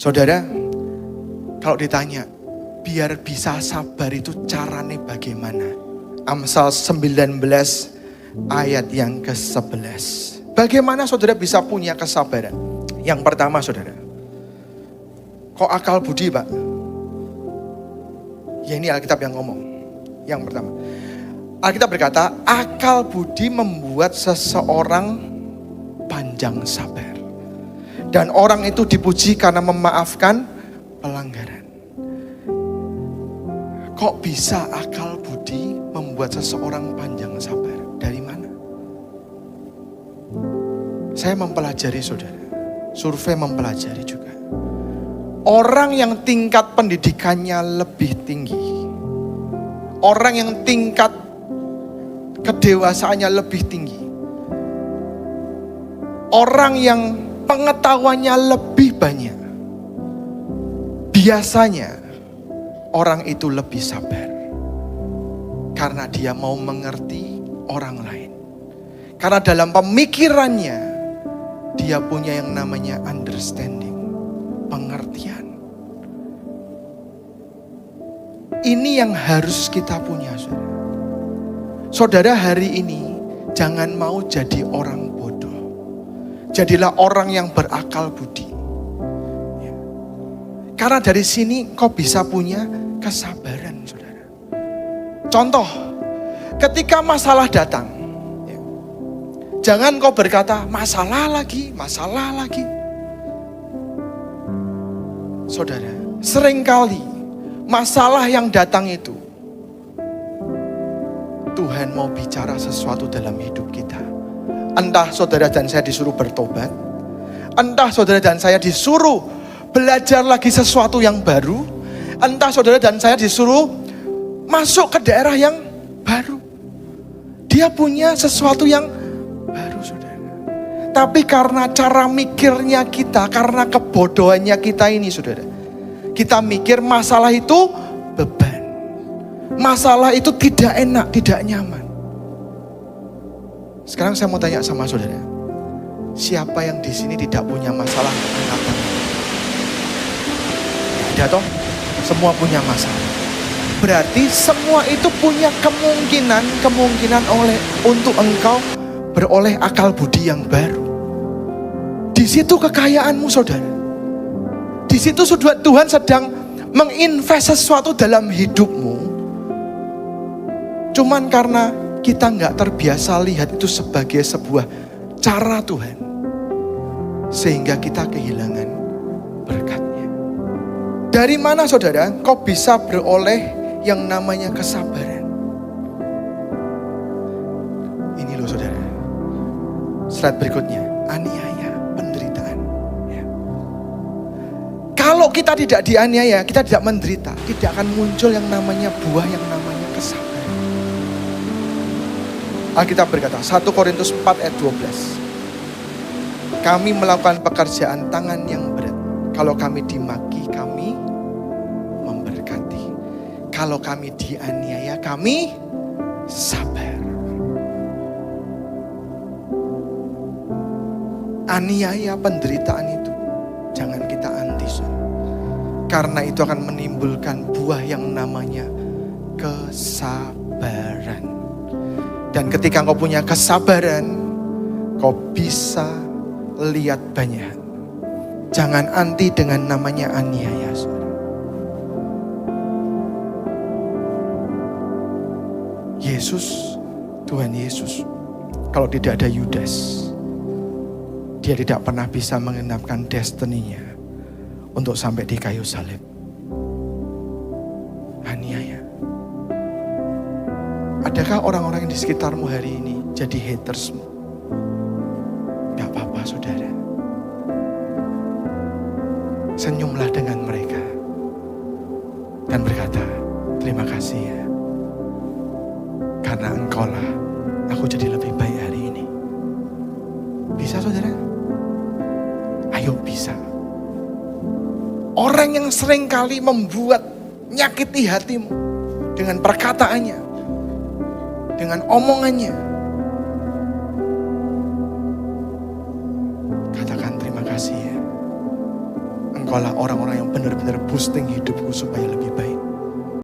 Saudara, kalau ditanya, biar bisa sabar itu caranya bagaimana? Amsal 19 ayat yang ke-11. Bagaimana saudara bisa punya kesabaran? Yang pertama saudara, kok akal budi Pak? Ya ini Alkitab yang ngomong. Yang pertama, Alkitab berkata, akal budi membuat seseorang panjang sabar. Dan orang itu dipuji karena memaafkan pelanggaran. Kok bisa akal budi membuat seseorang panjang sabar? Dari mana? Saya mempelajari saudara. Survei mempelajari juga. Orang yang tingkat pendidikannya lebih tinggi, orang yang tingkat kedewasaannya lebih tinggi, orang yang pengetahuannya lebih banyak, biasanya orang itu lebih sabar. Karena dia mau mengerti orang lain. Karena dalam pemikirannya, dia punya yang namanya understanding, pengertian. Ini yang harus kita punya, saudara. Saudara, hari ini jangan mau jadi orang bodoh. Jadilah orang yang berakal budi. Karena dari sini kau bisa punya kesabaran, saudara. Contoh, ketika masalah datang, jangan kau berkata, masalah lagi. Saudara, seringkali masalah yang datang itu, Tuhan mau bicara sesuatu dalam hidup kita. Entah saudara dan saya disuruh bertobat, entah saudara dan saya disuruh belajar lagi sesuatu yang baru, entah saudara dan saya disuruh masuk ke daerah yang baru. Dia punya sesuatu yang baru, saudara. Tapi karena cara mikirnya kita, karena kebodohannya kita ini, saudara, kita mikir masalah itu beban, masalah itu tidak enak, tidak nyaman. Sekarang saya mau tanya sama saudara, siapa yang di sini tidak punya masalah angkatan? Tidak toh? Semua punya masalah. Berarti semua itu punya kemungkinan untuk engkau beroleh akal budi yang baru. Di situ kekayaanmu, saudara. Di situ Tuhan sedang menginvest sesuatu dalam hidupmu. Cuman karena kita nggak terbiasa lihat itu sebagai sebuah cara Tuhan, sehingga kita kehilangan berkatnya. Dari mana saudara kau bisa beroleh yang namanya kesabaran? Ini loh saudara, slide berikutnya, aniaya, penderitaan. Ya. Kalau kita tidak dianiaya, kita tidak menderita, tidak akan muncul yang namanya buah yang namanya kesabaran. Alkitab berkata, 1 Korintus 4 ayat 12. Kami melakukan pekerjaan tangan yang berat. Kalau kami dimaki, kami memberkati. Kalau kami dianiaya, kami sabar. Aniaya, penderitaan itu jangan kita anti. Karena itu akan menimbulkan buah yang namanya kesabaran. Dan ketika kau punya kesabaran, kau bisa lihat banyak. Jangan anti dengan namanya aniaya. Yesus, Tuhan Yesus, kalau tidak ada Yudas, dia tidak pernah bisa mengenapkan destininya untuk sampai di kayu salib. Aniaya. Adakah orang-orang yang di sekitarmu hari ini jadi hatersmu? Gak apa-apa saudara. Senyumlah dengan mereka dan berkata, terima kasih ya. Karena engkaulah aku jadi lebih baik hari ini. Bisa saudara? Ayo bisa. Orang yang seringkali membuat nyakiti hatimu dengan perkataannya, dengan omongannya, katakan terima kasih ya. Engkaulah orang-orang yang benar-benar boosting hidupku supaya lebih